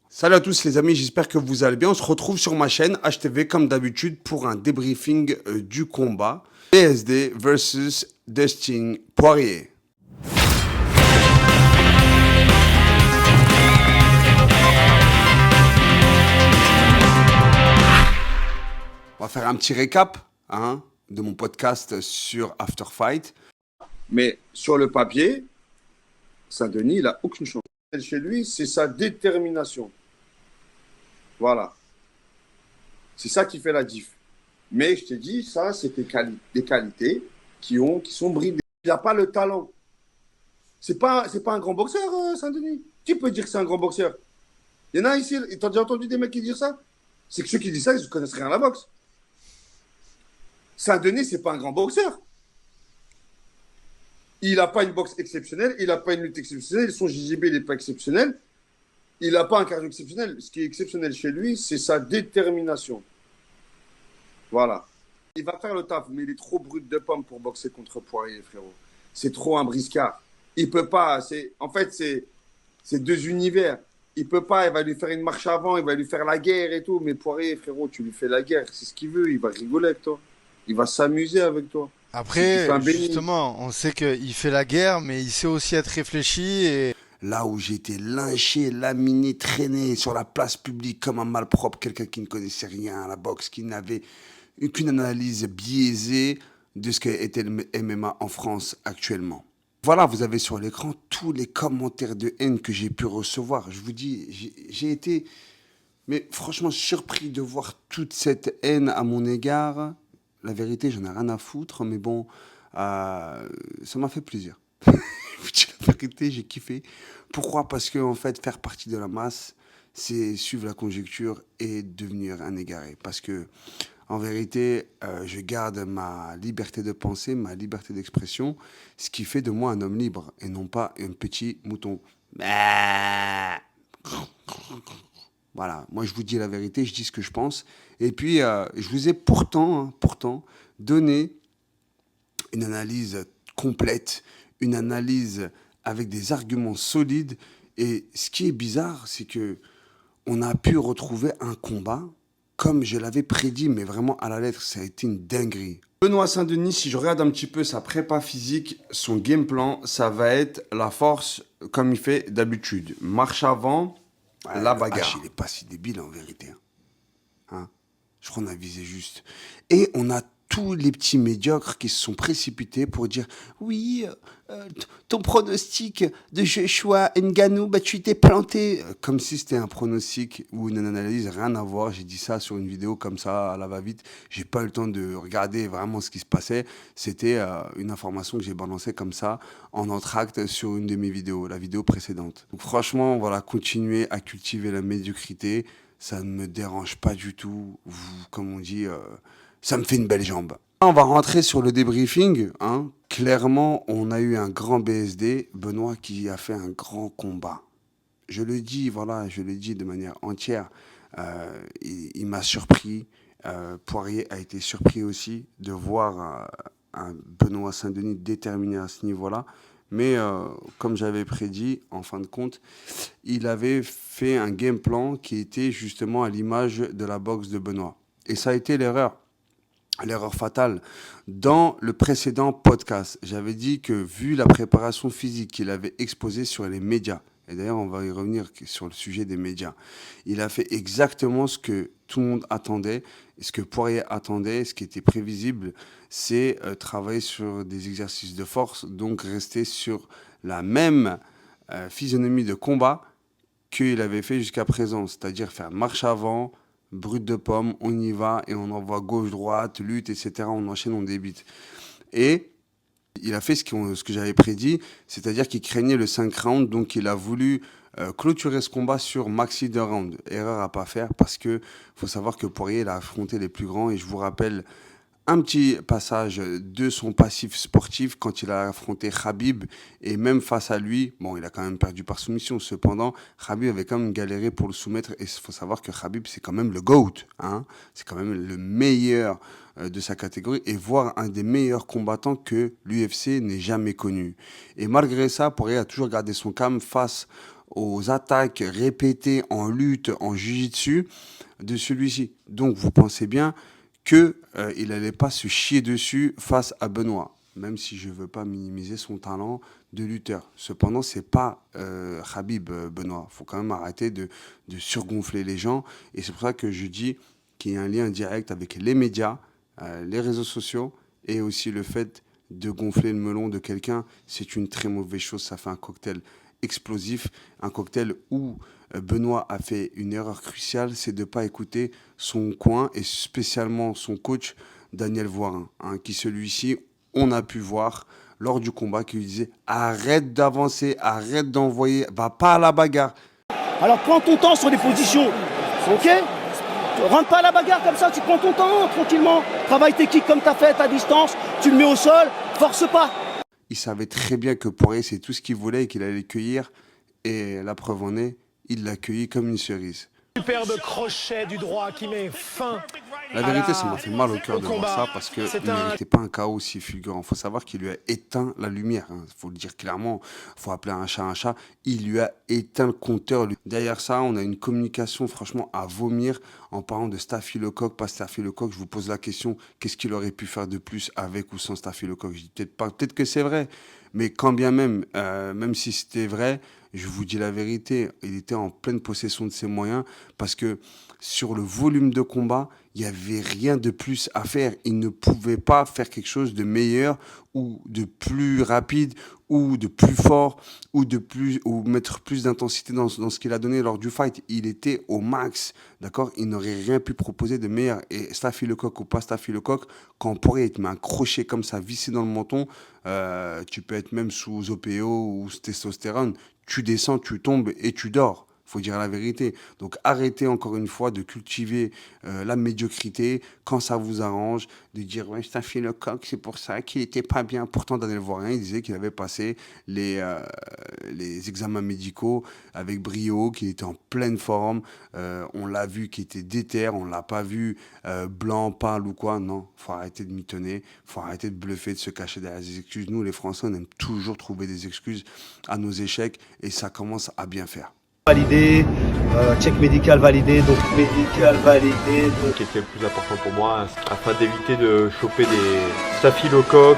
Salut à tous les amis, j'espère que vous allez bien. On se retrouve sur ma chaîne HTV comme d'habitude pour un débriefing du combat PSD versus Dustin Poirier. On va faire un petit récap de mon podcast sur After Fight. Mais sur le papier, Saint-Denis, il n'a aucune chance. Chez lui, c'est sa détermination. Voilà. C'est ça qui fait la diff. Mais je te dis, ça, c'est des qualités qui sont bridées. Il n'a pas le talent. C'est pas un grand boxeur, Saint-Denis. Qui peut dire que c'est un grand boxeur? Il y en a ici, tu as déjà entendu des mecs qui disent ça? C'est que ceux qui disent ça, ils ne connaissent rien à la boxe. Saint-Denis, c'est pas un grand boxeur. Il n'a pas une boxe exceptionnelle, il n'a pas une lutte exceptionnelle, son JJB, il n'est pas exceptionnel. Il n'a pas un cardio exceptionnel. Ce qui est exceptionnel chez lui, c'est sa détermination. Voilà. Il va faire le taf, mais il est trop brut de pomme pour boxer contre Poirier, frérot. C'est trop un briscard. Il peut pas. En fait, c'est deux univers. Il peut pas. Il va lui faire une marche avant, il va lui faire la guerre et tout. Mais Poirier, frérot, tu lui fais la guerre, c'est ce qu'il veut. Il va rigoler avec toi. Il va s'amuser avec toi. Après, justement, on sait qu'il fait la guerre, mais il sait aussi être réfléchi et... Là où j'ai été lynché, laminé, traîné sur la place publique comme un malpropre, quelqu'un qui ne connaissait rien à la boxe, qui n'avait aucune analyse biaisée de ce qu'était le MMA en France actuellement. Voilà, vous avez sur l'écran tous les commentaires de haine que j'ai pu recevoir. Je vous dis, j'ai été, mais franchement, surpris de voir toute cette haine à mon égard. La vérité, j'en ai rien à foutre, mais bon, ça m'a fait plaisir. La vérité, j'ai kiffé. Pourquoi? Parce que, en fait, faire partie de la masse, c'est suivre la conjecture et devenir un égaré. Parce que, en vérité, je garde ma liberté de penser, ma liberté d'expression, ce qui fait de moi un homme libre et non pas un petit mouton. Voilà, moi je vous dis la vérité, je dis ce que je pense. Et puis, je vous ai pourtant donné une analyse complète, une analyse avec des arguments solides. Et ce qui est bizarre, c'est que on a pu retrouver un combat comme je l'avais prédit, mais vraiment à la lettre. Ça a été une dinguerie. Benoît Saint-Denis, si je regarde un petit peu sa prépa physique, son game plan, ça va être la force comme il fait d'habitude. Marche avant, la bagarre. Il n'est pas si débile en vérité. Je crois qu'on a visé juste. Et on a tous les petits médiocres qui se sont précipités pour dire « Oui, ton pronostic de Joshua Ngannou, bah, tu t'es planté. » Comme si c'était un pronostic ou une analyse, rien à voir. J'ai dit ça sur une vidéo comme ça, à la va-vite. J'ai pas eu le temps de regarder vraiment ce qui se passait. C'était une information que j'ai balancée comme ça, en entracte sur une de mes vidéos, la vidéo précédente. Donc franchement, voilà, continuez à cultiver la médiocrité. Ça ne me dérange pas du tout. Comme on dit, ça me fait une belle jambe. On va rentrer sur le débriefing. Clairement, on a eu un grand BSD, Benoît, qui a fait un grand combat. Je le dis, voilà, je le dis de manière entière. Il m'a surpris. Poirier a été surpris aussi de voir un Benoît Saint-Denis déterminé à ce niveau-là. Mais comme j'avais prédit, en fin de compte, il avait fait un game plan qui était justement à l'image de la boxe de Benoît. Et ça a été l'erreur fatale. Dans le précédent podcast, j'avais dit que vu la préparation physique qu'il avait exposée sur les médias, et d'ailleurs on va y revenir sur le sujet des médias, il a fait exactement ce que tout le monde attendait, ce que Poirier attendait, ce qui était prévisible, c'est travailler sur des exercices de force, donc rester sur la même physionomie de combat qu'il avait fait jusqu'à présent, c'est-à-dire faire marche avant, brut de pomme, on y va et on envoie gauche-droite, lutte, etc. On enchaîne, on débite. Et il a fait ce que j'avais prédit, c'est-à-dire qu'il craignait le 5 rounds, donc il a voulu clôturer ce combat sur maxi 2 rounds. Erreur à pas faire parce que faut savoir que Poirier il a affronté les plus grands et je vous rappelle un petit passage de son passif sportif quand il a affronté Khabib et même face à lui, bon, il a quand même perdu par soumission. Cependant, Khabib avait quand même galéré pour le soumettre et il faut savoir que Khabib, c'est quand même le GOAT. C'est quand même le meilleur de sa catégorie et voire un des meilleurs combattants que l'UFC n'ait jamais connu. Et malgré ça, Poirier a toujours gardé son calme face aux attaques répétées en lutte, en jiu-jitsu de celui-ci. Donc vous pensez bien que il n'allait pas se chier dessus face à Benoît, même si je ne veux pas minimiser son talent de lutteur. Cependant, c'est pas Khabib Benoît. Il faut quand même arrêter de surgonfler les gens. Et c'est pour ça que je dis qu'il y a un lien direct avec les médias, les réseaux sociaux et aussi le fait de gonfler le melon de quelqu'un. C'est une très mauvaise chose. Ça fait un cocktail explosif, un cocktail où Benoît a fait une erreur cruciale, c'est de ne pas écouter son coin et spécialement son coach Daniel Voirin, hein, qui celui-ci, on a pu voir lors du combat, qui lui disait arrête d'avancer, arrête d'envoyer, va pas à la bagarre. Alors prends ton temps sur les positions, ok? Rentre pas à la bagarre comme ça, tu prends ton temps tranquillement. Travaille tes kicks comme tu as fait à distance, tu le mets au sol, force pas. Il savait très bien que Poirier, c'est tout ce qu'il voulait et qu'il allait le cueillir. Et la preuve en est, il l'a cueilli comme une cerise. Superbe crochet du droit qui met fin. La vérité, ça m'a fait mal au cœur de voir ça parce qu'il ne méritait pas un chaos aussi fulgurant. Il faut savoir qu'il lui a éteint la lumière. Il faut le dire clairement. Il faut appeler un chat un chat. Il lui a éteint le compteur. Derrière ça, on a une communication franchement à vomir en parlant de staphylocoque, pas staphylocoque. Je vous pose la question, qu'est-ce qu'il aurait pu faire de plus avec ou sans staphylocoque? Je dis peut-être pas, peut-être que c'est vrai. Mais quand bien même, même si c'était vrai, je vous dis la vérité, il était en pleine possession de ses moyens parce que sur le volume de combat, il n'y avait rien de plus à faire. Il ne pouvait pas faire quelque chose de meilleur ou de plus rapide ou de plus fort ou mettre plus d'intensité dans ce qu'il a donné lors du fight. Il était au max, d'accord? Il n'aurait rien pu proposer de meilleur. Et staphylocoque ou pas staphylocoque, quand Poirier te met un crochet comme ça vissé dans le menton, tu peux être même sous OPO ou testostérone, tu descends, tu tombes et tu dors. Faut dire la vérité. Donc arrêtez encore une fois de cultiver la médiocrité quand ça vous arrange, de dire ouais, staphylocoque, c'est pour ça qu'il était pas bien. Pourtant, Daniel Voirin, il disait qu'il avait passé les examens médicaux avec brio, qu'il était en pleine forme. On l'a vu qu'il était déter, on l'a pas vu blanc, pâle ou quoi. Non, faut arrêter de mitonner, faut arrêter de bluffer, de se cacher derrière des excuses. Nous, les Français, on aime toujours trouver des excuses à nos échecs et ça commence à bien faire. Validé, check médical validé, donc médical validé. Ce qui était le plus important pour moi, afin d'éviter de choper des staphylocoques.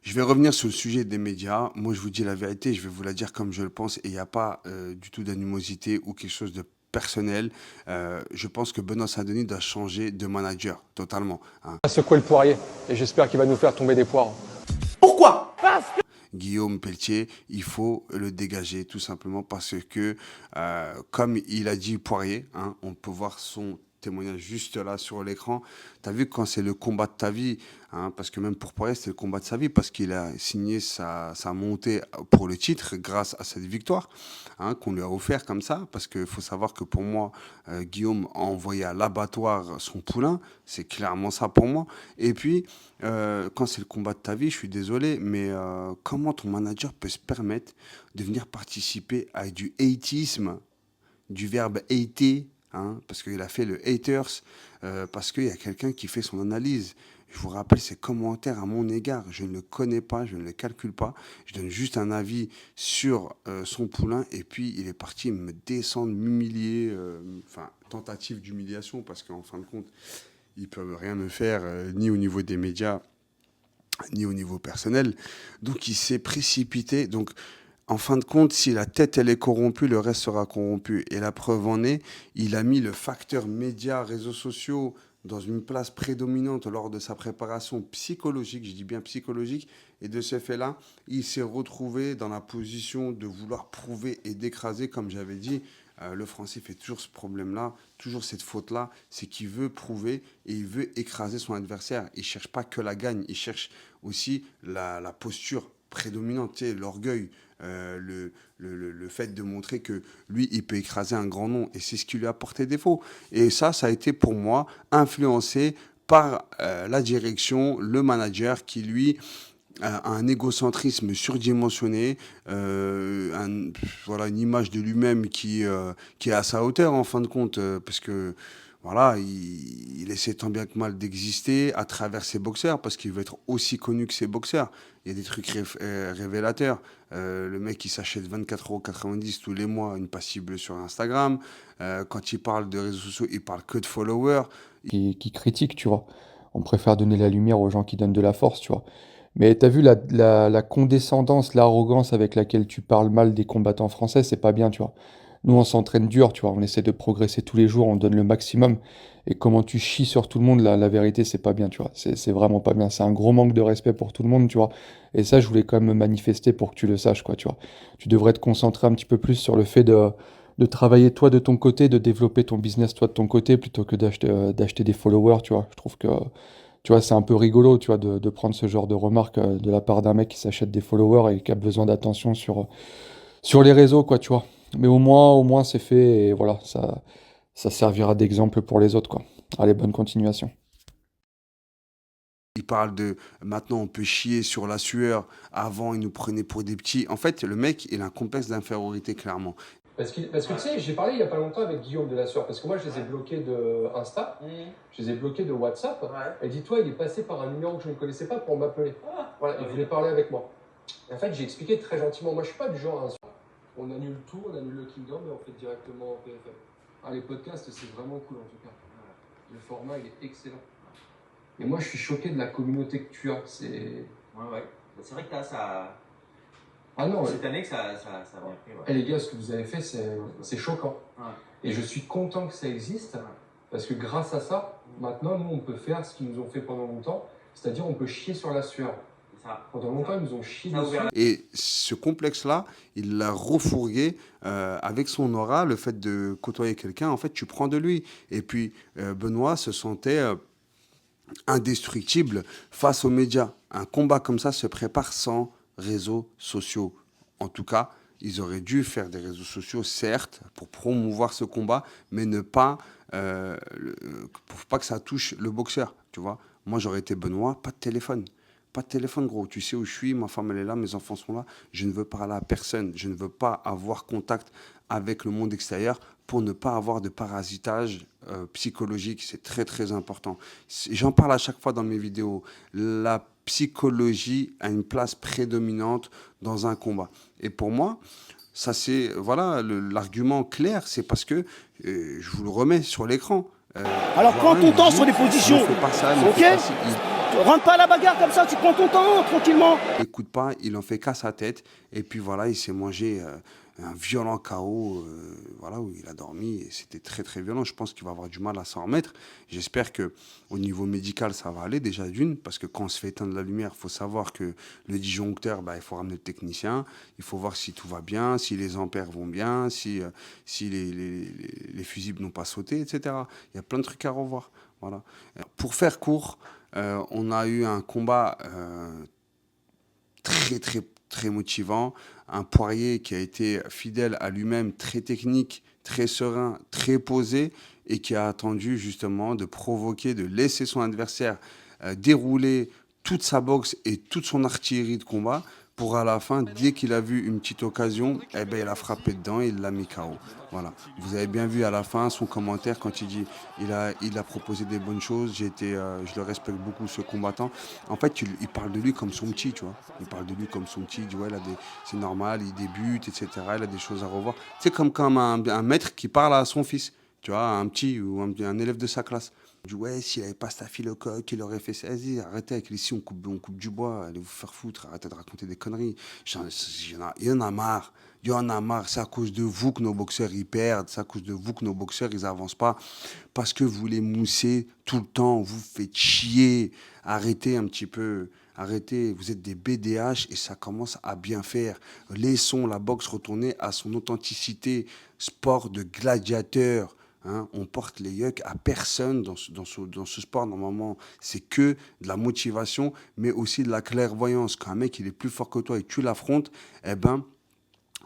Je vais revenir sur le sujet des médias. Moi, je vous dis la vérité, je vais vous la dire comme je le pense. Et il n'y a pas du tout d'animosité ou quelque chose de personnel. Je pense que Benoît Saint-Denis doit changer de manager totalement, hein. À secouer le poirier et j'espère qu'il va nous faire tomber des poires. Pourquoi? Guillaume Pelletier, il faut le dégager tout simplement parce que, comme il a dit Poirier, hein, on peut voir son témoignage juste là sur l'écran. Tu as vu quand c'est le combat de ta vie, hein, parce que même pour Poirier, c'était le combat de sa vie parce qu'il a signé sa montée pour le titre grâce à cette victoire, hein, qu'on lui a offert comme ça. Parce qu'il faut savoir que pour moi, Guillaume a envoyé à l'abattoir son poulain. C'est clairement ça pour moi. Et puis, quand c'est le combat de ta vie, je suis désolé, mais comment ton manager peut se permettre de venir participer à du hateisme, du verbe hater, hein, parce qu'il a fait le haters, parce qu'il y a quelqu'un qui fait son analyse. Je vous rappelle ses commentaires à mon égard. Je ne le connais pas, je ne le calcule pas. Je donne juste un avis sur son poulain. Et puis, il est parti me descendre, m'humilier. Enfin, tentative d'humiliation, parce qu'en fin de compte, ils ne peuvent rien me faire, ni au niveau des médias, ni au niveau personnel. Donc, il s'est précipité. Donc, en fin de compte, si la tête, elle est corrompue, le reste sera corrompu. Et la preuve en est, il a mis le facteur médias, réseaux sociaux dans une place prédominante lors de sa préparation psychologique, je dis bien psychologique, et de ce fait-là, il s'est retrouvé dans la position de vouloir prouver et d'écraser, comme j'avais dit. Le Français fait toujours ce problème-là, toujours cette faute-là, c'est qu'il veut prouver et il veut écraser son adversaire. Il ne cherche pas que la gagne, il cherche aussi la posture prédominante, l'orgueil, le fait de montrer que lui, il peut écraser un grand nom. Et c'est ce qui lui a porté défaut. Et ça a été pour moi influencé par la direction, le manager qui, lui, un égocentrisme surdimensionné, voilà, une image de lui-même qui est à sa hauteur en fin de compte, parce que voilà, il essaie tant bien que mal d'exister à travers ses boxeurs, parce qu'il veut être aussi connu que ses boxeurs. Il y a des trucs révélateurs. Le mec, il s'achète 24,90 € tous les mois une passible sur Instagram. Quand il parle de réseaux sociaux, il parle que de followers. Qui critiquent, tu vois. On préfère donner la lumière aux gens qui donnent de la force, tu vois. Mais t'as vu la condescendance, l'arrogance avec laquelle tu parles mal des combattants français, c'est pas bien, tu vois. Nous, on s'entraîne dur, tu vois. On essaie de progresser tous les jours, on donne le maximum. Et comment tu chies sur tout le monde, la vérité, c'est pas bien, tu vois. C'est vraiment pas bien. C'est un gros manque de respect pour tout le monde, tu vois. Et ça, je voulais quand même me manifester pour que tu le saches, quoi, tu vois. Tu devrais te concentrer un petit peu plus sur le fait de travailler toi de ton côté, de développer ton business toi de ton côté, plutôt que d'acheter des followers, tu vois. Je trouve que, tu vois, c'est un peu rigolo, tu vois, de prendre ce genre de remarques de la part d'un mec qui s'achète des followers et qui a besoin d'attention sur les réseaux, quoi, tu vois. Mais au moins c'est fait et voilà, ça servira d'exemple pour les autres, quoi. Allez, bonne continuation. Il parle de maintenant on peut chier sur la sueur. Avant, il nous prenait pour des petits. En fait, le mec, il a un complexe d'infériorité, clairement. Parce que tu sais, j'ai parlé il y a pas longtemps avec Guillaume de la Sueur, parce que moi je les ai bloqués de Insta, je les ai bloqués de WhatsApp, et dis-toi, il est passé par un numéro que je ne connaissais pas pour m'appeler. Voilà, il voulait parler avec moi. Et en fait, j'ai expliqué très gentiment, moi je suis pas du genre à insulter. On annule tout, on annule le Kingdom et on fait directement en PFM. Ah, les podcasts, c'est vraiment cool en tout cas. Le format, il est excellent. Et moi, je suis choqué de la communauté que tu as. Ouais. C'est vrai que t'as ça. Ah non, Cette année que ça a bien pris. Ouais. eh, les gars, ce que vous avez fait, c'est choquant. Ouais. Et je suis content que ça existe, parce que grâce à ça, maintenant, nous, on peut faire ce qu'ils nous ont fait pendant longtemps, c'est-à-dire on peut chier sur la sueur. Ça. Pendant longtemps, ils nous ont chié Ça a dessus. ouvert Et ce complexe-là, il l'a refourgué avec son aura, le fait de côtoyer quelqu'un, en fait, tu prends de lui. Et puis, Benoît se sentait indestructible face aux médias. Un combat comme ça se prépare sans réseaux sociaux. En tout cas, ils auraient dû faire des réseaux sociaux, certes, pour promouvoir ce combat, mais ne pas, pour pas que ça touche le boxeur, tu vois. Moi, j'aurais été Benoît, pas de téléphone. Pas de téléphone, gros. Tu sais où je suis, ma femme, elle est là, mes enfants sont là. Je ne veux parler à personne. Je ne veux pas avoir contact avec le monde extérieur pour ne pas avoir de parasitage psychologique. C'est très, très important. J'en parle à chaque fois dans mes vidéos. La psychologie a une place prédominante dans un combat. Et pour moi, ça c'est, voilà, l'argument clair, c'est parce que, je vous le remets sur l'écran. Alors prends ton temps sur les Ne positions. fais pas ça, ne Ok? fais pas ci. Rentre pas à la bagarre comme ça, tu prends ton temps tranquillement. Écoute pas, il en fait qu'à sa tête. Et puis voilà, il s'est mangé un violent KO, voilà, où il a dormi. Et c'était très très violent. Je pense qu'il va avoir du mal à s'en remettre. J'espère que au niveau médical, ça va aller déjà d'une, parce que quand on se fait éteindre la lumière, il faut savoir que le disjoncteur, bah, il faut ramener le technicien. Il faut voir si tout va bien, si les ampères vont bien, si les fusibles n'ont pas sauté, etc. Il y a plein de trucs à revoir. Voilà. Pour faire court, on a eu un combat très, très, très motivant. Un Poirier qui a été fidèle à lui-même, très technique, très serein, très posé, et qui a attendu justement de provoquer, de laisser son adversaire dérouler toute sa boxe et toute son artillerie de combat pour à la fin, dès qu'il a vu une petite occasion, eh ben, il a frappé dedans et il l'a mis KO. Voilà. Vous avez bien vu à la fin son commentaire quand il dit il a proposé des bonnes choses, je le respecte beaucoup ce combattant. En fait, il parle de lui comme son petit, tu vois. Il parle de lui comme son petit, il dit ouais, c'est normal, il débute, etc. Il a des choses à revoir. C'est comme un maître qui parle à son fils, tu vois, un petit ou un élève de sa classe. Il dit ouais, s'il n'avait pas staphylocoque, il aurait fait ça. Vas-y, arrêtez avec ici, on coupe du bois, allez vous faire foutre, arrêtez de raconter des conneries. Il y en a marre. Il y en a marre. C'est à cause de vous que nos boxeurs ils perdent. C'est à cause de vous que nos boxeurs ils avancent pas. Parce que vous les moussez tout le temps. Vous faites chier. Arrêtez un petit peu. Arrêtez. Vous êtes des BDH et ça commence à bien faire. Laissons la boxe retourner à son authenticité. Sport de gladiateur. Hein, on porte les yucks à personne dans ce sport. Normalement, c'est que de la motivation, mais aussi de la clairvoyance. Quand un mec il est plus fort que toi et tu l'affrontes, eh ben,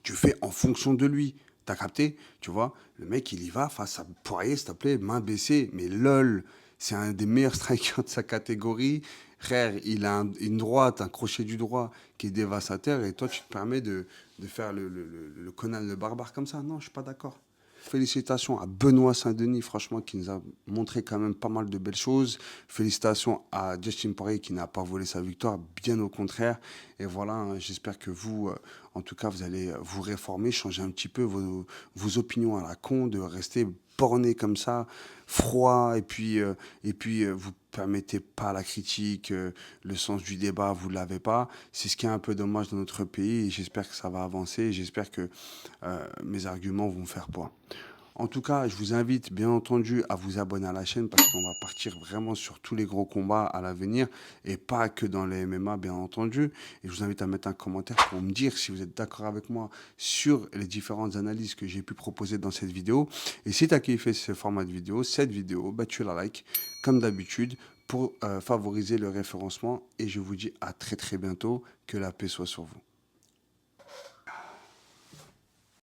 tu fais en fonction de lui. T'as capté? Tu vois, le mec, il y va face à Poirier, s'il te plaît, main baissée. Mais lol, C'est un des meilleurs strikers de sa catégorie. Frère, il a une droite, un crochet du droit qui est dévastateur. Et toi, tu te permets de faire le Conan le barbare comme ça. Non, je suis pas d'accord. Félicitations à Benoît Saint-Denis, franchement, qui nous a montré quand même pas mal de belles choses. Félicitations à Justin Poirier, qui n'a pas volé sa victoire, bien au contraire. Et voilà, hein, j'espère que vous, en tout cas, vous allez vous réformer, changer un petit peu vos opinions à la con, de rester borné comme ça, froid, et puis vous permettez pas la critique, le sens du débat, vous l'avez pas. C'est ce qui est un peu dommage dans notre pays, et j'espère que ça va avancer, et j'espère que mes arguments vont faire poids. En tout cas, je vous invite bien entendu à vous abonner à la chaîne parce qu'on va partir vraiment sur tous les gros combats à l'avenir et pas que dans les MMA, bien entendu. Et je vous invite à mettre un commentaire pour me dire si vous êtes d'accord avec moi sur les différentes analyses que j'ai pu proposer dans cette vidéo. Et si tu as kiffé ce format de vidéo, cette vidéo, bah, tu la like comme d'habitude pour favoriser le référencement. Et je vous dis à très très bientôt. Que la paix soit sur vous.